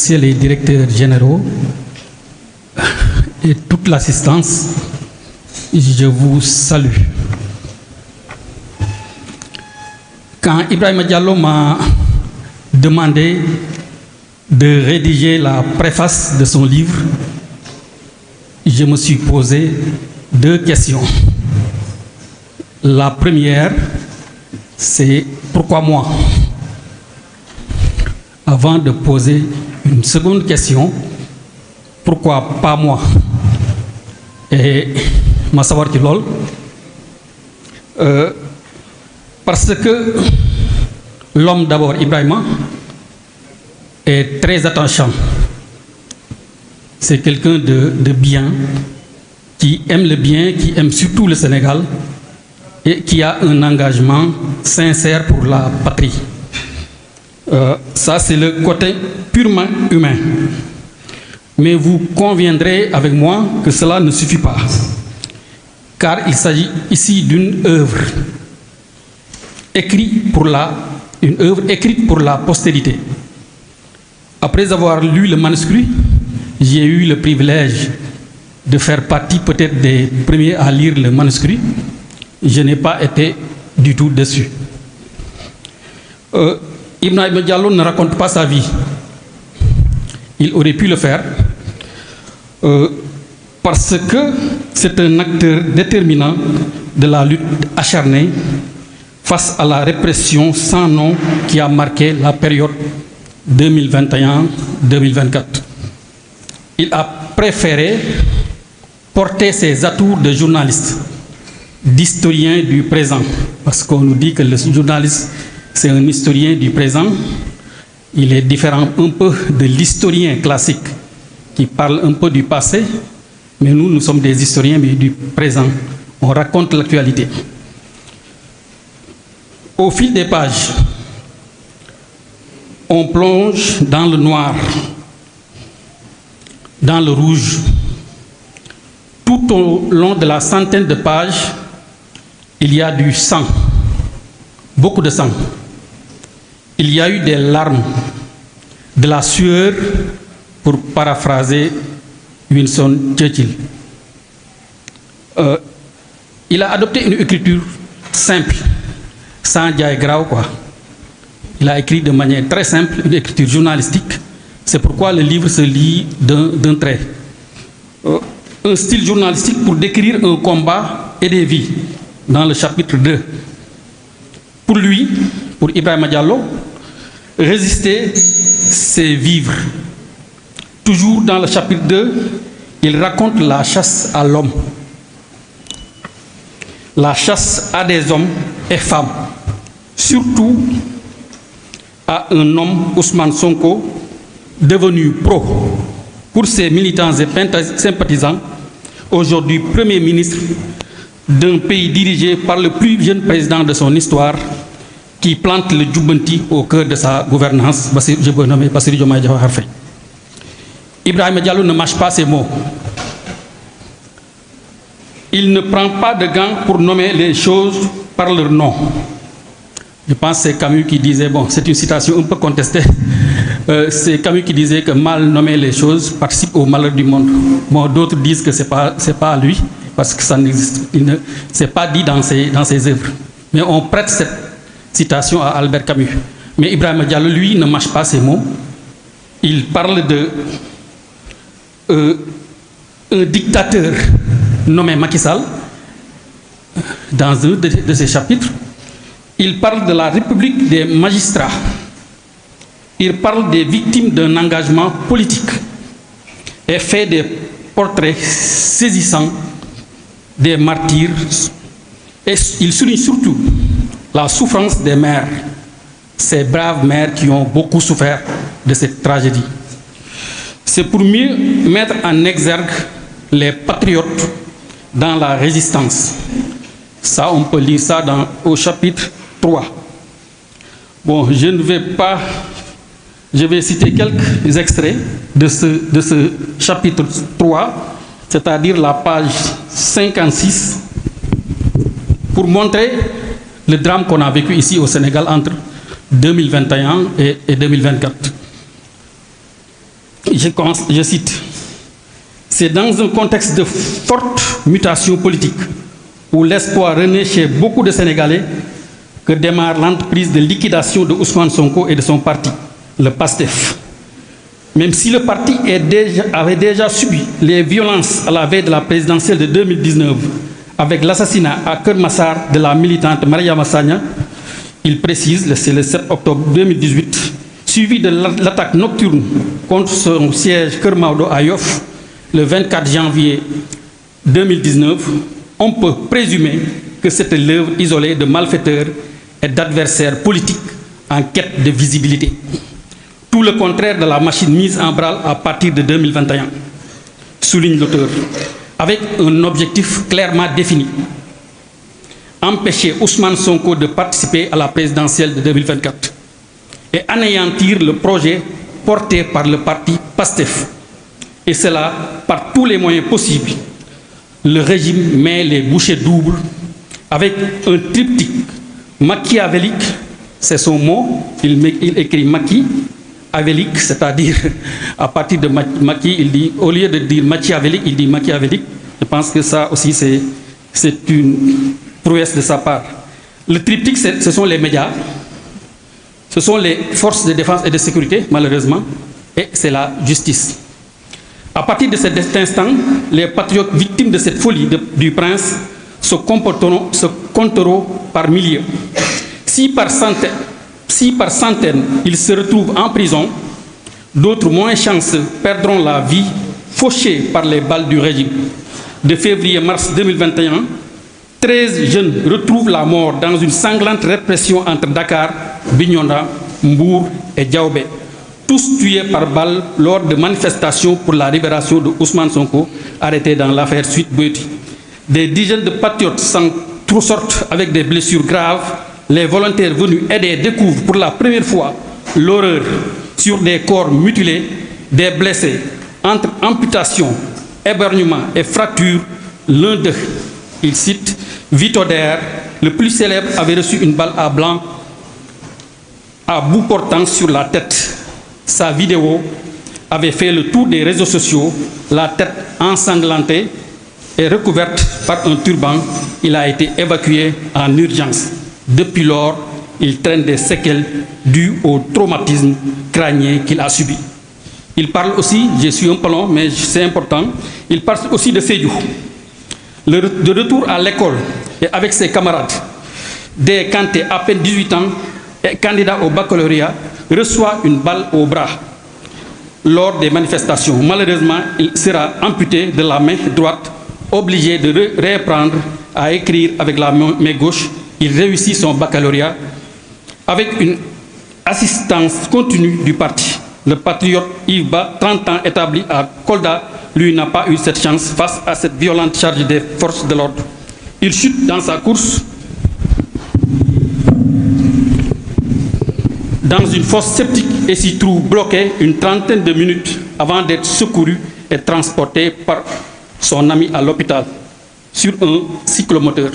messieurs les directeurs généraux et toute l'assistance, je vous salue. Quand Ibrahima Diallo m'a demandé de rédiger la préface de son livre, je me suis posé deux questions. La première, c'est pourquoi moi? Avant de poser une seconde question, pourquoi pas moi? Et ma savoir ci lool parce que l'homme d'abord, Ibrahima, est très attachant. C'est quelqu'un de bien, qui aime le bien, qui aime surtout le Sénégal et qui a un engagement sincère pour la patrie. Ça, c'est le côté purement humain. Mais vous conviendrez avec moi que cela ne suffit pas, car il s'agit ici d'une œuvre écrite pour la postérité. Après avoir lu le manuscrit, j'ai eu le privilège de faire partie peut-être des premiers à lire le manuscrit. Je n'ai pas été du tout déçu. Ibrahima Diallo ne raconte pas sa vie. Il aurait pu le faire parce que c'est un acteur déterminant de la lutte acharnée face à la répression sans nom qui a marqué la période 2021-2024. Il a préféré porter ses atouts de journaliste, d'historien du présent, parce qu'on nous dit que le journaliste, c'est un historien du présent. Il est différent un peu de l'historien classique qui parle un peu du passé, mais nous sommes des historiens mais du présent. On raconte l'actualité. Au fil des pages, on plonge dans le noir, dans le rouge. Tout au long de la centaine de pages, il y a du sang, beaucoup de sang. Il y a eu des larmes, de la sueur, pour paraphraser Winston Churchill. Il a adopté une écriture simple, sans diagramme, quoi. Il a écrit de manière très simple, une écriture journalistique. C'est pourquoi le livre se lit d'un trait. Un style journalistique pour décrire un combat et des vies, dans le chapitre 2. Pour lui, pour Ibrahima Diallo, résister, c'est vivre. Toujours dans le chapitre 2, il raconte la chasse à l'homme. La chasse à des hommes et femmes. Surtout à un homme, Ousmane Sonko, devenu pro pour ses militants et sympathisants, aujourd'hui Premier ministre d'un pays dirigé par le plus jeune président de son histoire, qui plante le Djoubanti au cœur de sa gouvernance, je peux nommer Bassirou Diomaye Diakhar Faye. Ibrahima Diallo ne mâche pas ses mots. Il ne prend pas de gants pour nommer les choses par leur nom. Je pense que c'est Camus qui disait, bon, c'est une citation un peu contestée, c'est Camus qui disait que mal nommer les choses participe au malheur du monde. Bon, d'autres disent que c'est pas à lui, parce que ça n'existe, c'est pas dit dans ses œuvres. Mais on prête cette citation à Albert Camus. Mais Ibrahima Diallo, lui, ne mâche pas ses mots. Il parle de un dictateur nommé Macky Sall dans un de ses chapitres. Il parle de la République des magistrats. Il parle des victimes d'un engagement politique et fait des portraits saisissants des martyrs. Et il souligne surtout la souffrance des mères, ces braves mères qui ont beaucoup souffert de cette tragédie. C'est pour mieux mettre en exergue les patriotes dans la résistance. Ça, on peut lire ça au chapitre 3. Bon, je vais citer quelques extraits de ce chapitre 3, c'est-à-dire la page 56, pour montrer le drame qu'on a vécu ici au Sénégal entre 2021 et 2024. je cite, c'est dans un contexte de forte mutation politique où l'espoir renaît chez beaucoup de Sénégalais que démarre l'entreprise de liquidation de Ousmane Sonko et de son parti, le PASTEF. Même si le parti avait déjà subi les violences à la veille de la présidentielle de 2019 avec l'assassinat à Keur Massar de la militante Mariama Sagna, il précise, c'est le 7 octobre 2018, suivi de l'attaque nocturne contre son siège Keur Maodo à Yoff le 24 janvier 2019, on peut présumer que c'était l'œuvre isolée de malfaiteurs et d'adversaires politiques en quête de visibilité. Tout le contraire de la machine mise en branle à partir de 2021, souligne l'auteur, avec un objectif clairement défini. Empêcher Ousmane Sonko de participer à la présidentielle de 2024 et anéantir le projet porté par le parti PASTEF. Et cela par tous les moyens possibles. Le régime met les bouchées doubles avec un triptyque machiavélique, c'est son mot, il écrit machiavélique, c'est-à-dire à partir de Machi, il dit, au lieu de dire machiavélique, il dit machiavélique. Je pense que ça aussi c'est une prouesse de sa part. Le triptyque, ce sont les médias, ce sont les forces de défense et de sécurité, malheureusement, et c'est la justice. À partir de cet instant, les patriotes victimes de cette folie du prince se compteront par milliers. Si par centaines ils se retrouvent en prison, d'autres moins chanceux perdront la vie fauchés par les balles du régime. De février-mars 2021, 13 jeunes retrouvent la mort dans une sanglante répression entre Dakar, Bignona, Mbour et Diaobé. Tous tués par balle lors de manifestations pour la libération de Ousmane Sonko, arrêté dans l'affaire Sweet Beauty. Des dizaines de patriotes sortent avec des blessures graves. Les volontaires venus aider découvrent pour la première fois l'horreur sur des corps mutilés, des blessés. Entre amputation, ébergnement et fracture, l'un d'eux, il cite, Vito Der, le plus célèbre, avait reçu une balle à blanc à bout portant sur la tête. Sa vidéo avait fait le tour des réseaux sociaux, la tête ensanglantée et recouverte par un turban. Il a été évacué en urgence. Depuis lors, il traîne des séquelles dues au traumatisme crânien qu'il a subi. Il parle aussi, je suis un peu long, mais c'est important, il parle aussi de Sédhiou. De retour à l'école et avec ses camarades, Dé Kanté, à peine 18 ans, et candidat au baccalauréat, reçoit une balle au bras lors des manifestations. Malheureusement, il sera amputé de la main droite, obligé de reprendre à écrire avec la main gauche. Il réussit son baccalauréat avec une assistance continue du parti. Le patriote Yves Ba, 30 ans établi à Kolda, lui n'a pas eu cette chance face à cette violente charge des forces de l'ordre. Il chute dans sa course dans une fosse septique et s'y trouve bloqué une trentaine de minutes avant d'être secouru et transporté par son ami à l'hôpital sur un cyclomoteur.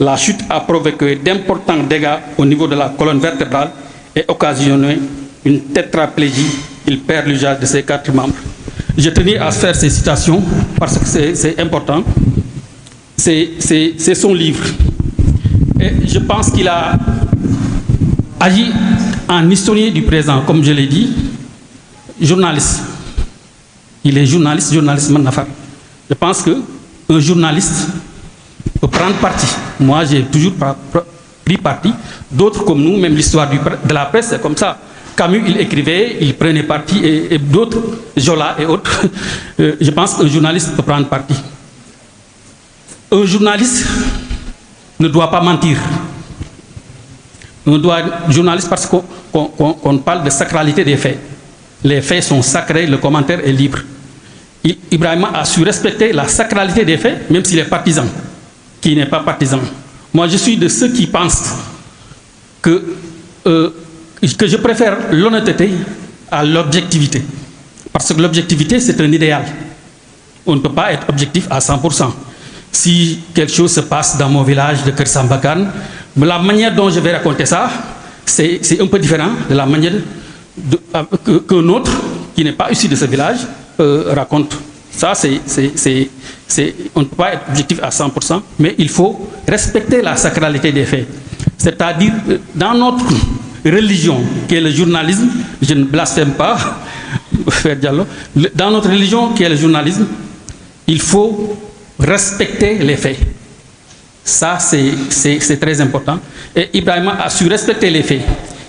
La chute a provoqué d'importants dégâts au niveau de la colonne vertébrale et occasionné une tétraplégie. Il perd l'usage de ses 4 membres. Je tenais à faire ces citations parce que c'est important. C'est son livre. Et je pense qu'il a agi en historien du présent, comme je l'ai dit, journaliste. Il est journaliste Manafar. Je pense qu'un journaliste peut prendre parti. Moi, j'ai toujours pris parti. D'autres comme nous, même l'histoire de la presse, c'est comme ça. Camus, il écrivait, il prenait parti, et d'autres, Jola et autres. Je pense qu'un journaliste peut prendre parti. Un journaliste ne doit pas mentir. Journaliste parce qu'on parle de sacralité des faits. Les faits sont sacrés, le commentaire est libre. Ibrahima a su respecter la sacralité des faits, même s'il est partisan, qui n'est pas partisan. Moi, je suis de ceux qui pensent que je préfère l'honnêteté à l'objectivité. Parce que l'objectivité, c'est un idéal. On ne peut pas être objectif à 100%. Si quelque chose se passe dans mon village de Kersambakan, la manière dont je vais raconter ça, c'est un peu différent de la manière qu'un autre qui n'est pas issu de ce village, raconte. Ça, on ne peut pas être objectif à 100%, mais il faut respecter la sacralité des faits. C'est-à-dire, dans notre religion, qui est le journalisme, je ne blasphème pas, Frère Diallo, dans notre religion, qui est le journalisme, il faut respecter les faits. Ça, c'est très important. Et Ibrahima a su respecter les faits.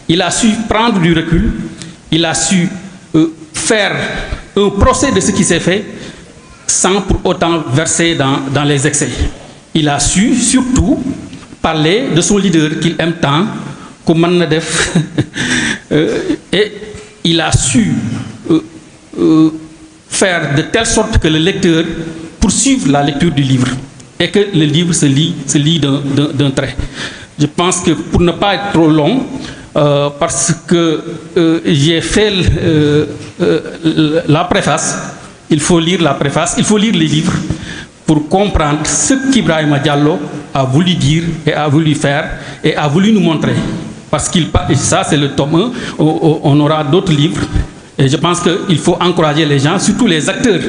Il a su prendre du recul, il a su faire un procès de ce qui s'est fait, sans pour autant verser dans les excès. Il a su surtout parler de son leader qu'il aime tant, comme Nadef, et il a su faire de telle sorte que le lecteur poursuive la lecture du livre et que le livre se lit d'un trait. Je pense que pour ne pas être trop long, parce que j'ai fait la préface, il faut lire la préface, il faut lire les livres pour comprendre ce qu'Ibrahima Diallo a voulu dire et a voulu faire et a voulu nous montrer. Parce que ça, c'est le tome 1, on aura d'autres livres. Et je pense qu'il faut encourager les gens, surtout les acteurs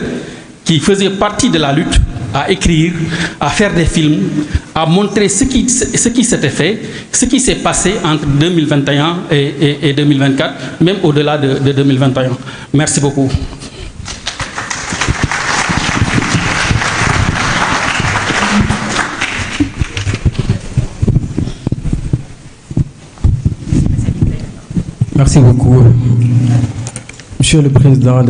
qui faisaient partie de la lutte, à écrire, à faire des films, à montrer ce qui s'était fait, ce qui s'est passé entre 2021 et 2024, même au-delà de 2021. Merci beaucoup. Merci beaucoup, Monsieur le Président.